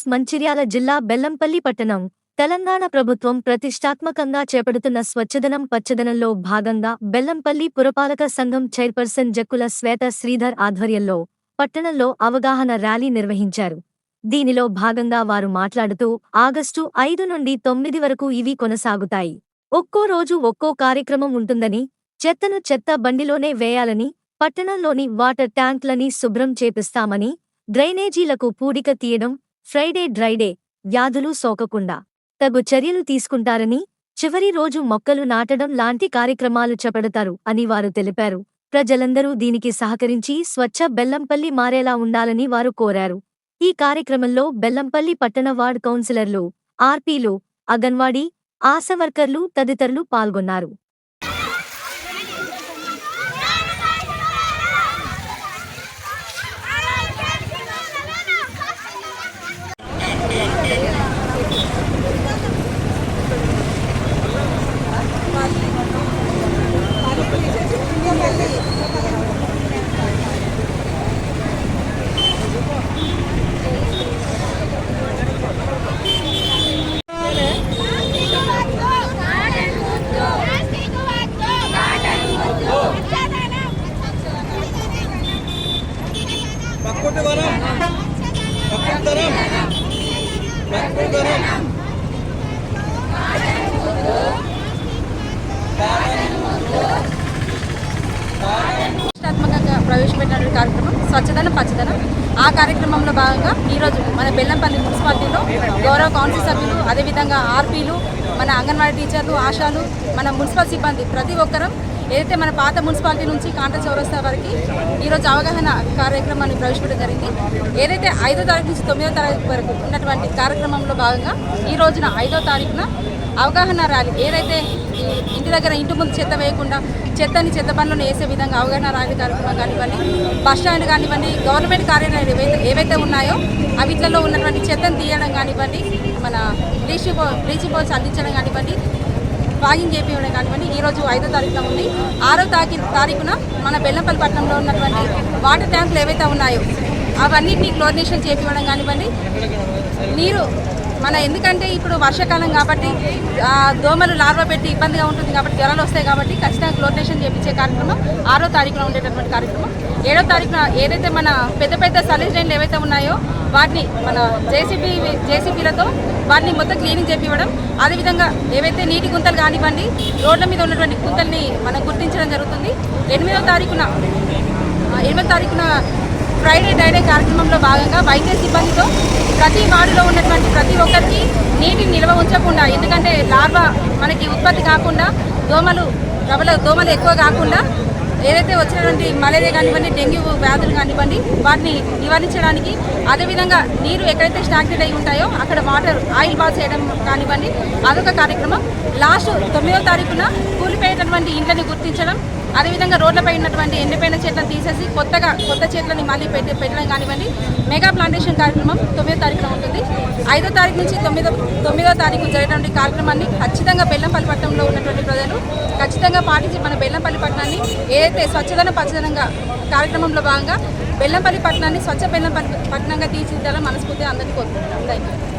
News Mancherial జిల్లా బెల్లంపల్లి పట్టణం తెలంగాణ ప్రభుత్వం ప్రతిష్టాత్మకంగా చేపడుతున్న స్వచ్ఛదనం పచ్చదనంలో భాగంగా బెల్లంపల్లి పురపాలక సంఘం చైర్పర్సన్ జక్కుల శ్వేత శ్రీధర్ ఆధ్వర్యంలో పట్టణంలో అవగాహన ర్యాలీ నిర్వహించారు. దీనిలో భాగంగా వారు మాట్లాడుతూ ఆగస్టు 5 నుండి 9 వరకు ఇవి కొనసాగుతాయి. ఒక్కో రోజు ఒక్కో కార్యక్రమం ఉంటుందని, చెత్తను చెత్త బండిలోనే వేయాలని, పట్టణంలోని వాటర్ ట్యాంక్లని శుభ్రం చేపిస్తామని, డ్రైనేజీలకు పూడిక తీయడం, ఫ్రైడే డ్రైడే, వ్యాధులు సోకకుండా తగు చర్యలు తీసుకుంటారని, చివరి రోజు మొక్కలు నాటడం లాంటి కార్యక్రమాలు చేపడతారు అని వారు తెలిపారు. ప్రజలందరూ దీనికి సహకరించి స్వచ్ఛ బెల్లంపల్లి మారేలా ఉండాలని వారు కోరారు. ఈ కార్యక్రమంలో బెల్లంపల్లి పట్టణ వార్డ్ కౌన్సిలర్లు, ఆర్పీలు, అంగన్వాడీ, ఆశా వర్కర్లు తదితరులు పాల్గొన్నారు. ప్రవేశపెట్టిన కార్యక్రమం స్వచ్ఛదనం పచ్చదనం. ఆ కార్యక్రమంలో భాగంగా ఈరోజు మన బెల్లంపల్లి మున్సిపాలిటీలో గౌరవ కౌన్సిల్ సభ్యులు, అదేవిధంగా ఆర్పీలు, మన అంగన్వాడీ టీచర్లు, ఆశాలు, మన మున్సిపల్ సిబ్బంది ప్రతి ఒక్కరం ఏదైతే మన పాత మున్సిపాలిటీ నుంచి కాంటా చౌరస్తా వరకు ఈరోజు అవగాహన కార్యక్రమాన్ని ప్రవేశపెట్టడం జరిగింది. ఏదైతే 5వ తారీఖు నుంచి 9వ తారీఖు వరకు ఉన్నటువంటి కార్యక్రమంలో భాగంగా ఈ రోజున 5వ తారీఖున అవగాహన ర్యాలీ, ఏదైతే ఇంటి దగ్గర ఇంటి ముందు చెత్త వేయకుండా చెత్తని చెత్త బండ్లను వేసే విధంగా అవగాహన ర్యాలీ కార్యక్రమం కానివ్వండి, బస్ స్టాండ్ కానివ్వండి, గవర్నమెంట్ కార్యాలయాలు ఏవైతే ఉన్నాయో అవిట్లలో ఉన్నటువంటి చెత్తను తీయడం కానివ్వండి, మన బ్లీచింగ్ పౌడర్స్ అందించడం కానివ్వండి, వాగింగ్ చేపించడం కానివ్వండి ఈరోజు 5వ తారీఖున ఉంది. 6వ తారీఖున మన బెల్లంపల్లి పట్టణంలో ఉన్నటువంటి వాటర్ ట్యాంకులు ఏవైతే ఉన్నాయో అవన్నిటినీ క్లోరినేషన్ చేపించడం కానివ్వండి, నీరు ఎందుకంటే ఇప్పుడు వర్షాకాలం కాబట్టి దోమలు లార్వా పెట్టి ఇబ్బందిగా ఉంటుంది కాబట్టి జ్వరాలు వస్తాయి కాబట్టి ఖచ్చితంగా క్లోరినేషన్ చేయించే కార్యక్రమం 6వ తారీఖున ఉండేటటువంటి కార్యక్రమం. 7వ తారీఖున ఏదైతే మన పెద్ద పెద్ద సలీజ్ డ్రైన్లు ఏవైతే ఉన్నాయో వాటిని మన జేసీబీలతో వాటిని మొత్తం క్లీనింగ్ చేపివ్వడం, అదేవిధంగా ఏవైతే నీటి గుంతలు కానివ్వండి రోడ్ల మీద ఉన్నటువంటి గుంతల్ని మనం గుర్తించడం జరుగుతుంది. 8వ తారీఖున ఫ్రైడే డ్రైడే కార్యక్రమంలో భాగంగా వైద్య సిబ్బందితో ప్రతి వార్డులో ఉన్నటువంటి ప్రతి ఒక్కరికి నీటిని నిల్వ ఉంచకుండా, ఎందుకంటే లార్వా మనకి ఉత్పత్తి కాకుండా దోమలు ఎక్కువ కాకుండా ఏదైతే వచ్చినటువంటి మలేరియా కానివ్వండి, డెంగ్యూ వ్యాధులు కానివ్వండి వాటిని నివారించడానికి, అదేవిధంగా నీరు ఎక్కడైతే స్టాగ్నేట్ అయి ఉంటాయో అక్కడ ఆయిల్ బాత్ చేయడం కానివ్వండి అదొక కార్యక్రమం. లాస్ట్ 9వ తారీఖున కూలిపోయేటటువంటి ఇంట్లని గుర్తించడం, అదేవిధంగా రోడ్లపై ఉన్నటువంటి ఎండిపోయిన చెట్లను తీసేసి కొత్త చెట్లని మళ్ళీ పెట్టడం కానివ్వండి మెగా ప్లాంటేషన్ కార్యక్రమం 9వ తారీఖున ఉంటుంది. 5వ తారీఖు నుంచి 9వ తారీఖు జరిగినటువంటి కార్యక్రమాన్ని ఖచ్చితంగా బెల్లంపల్లి పట్టణంలో ఉన్నటువంటి ప్రజలు ఖచ్చితంగా పాటించి మన బెల్లంపల్లి పట్టణాన్ని ఏదైతే స్వచ్ఛదనం పచ్చదనంగా కార్యక్రమంలో భాగంగా బెల్లంపల్లి పట్టణాన్ని స్వచ్ఛ బెల్లంపల్లి పట్టణంగా తీర్చిదిద్దాలని మనస్ఫూర్తిగా అందరికీ కోరుకుంటున్నాను. Thank you.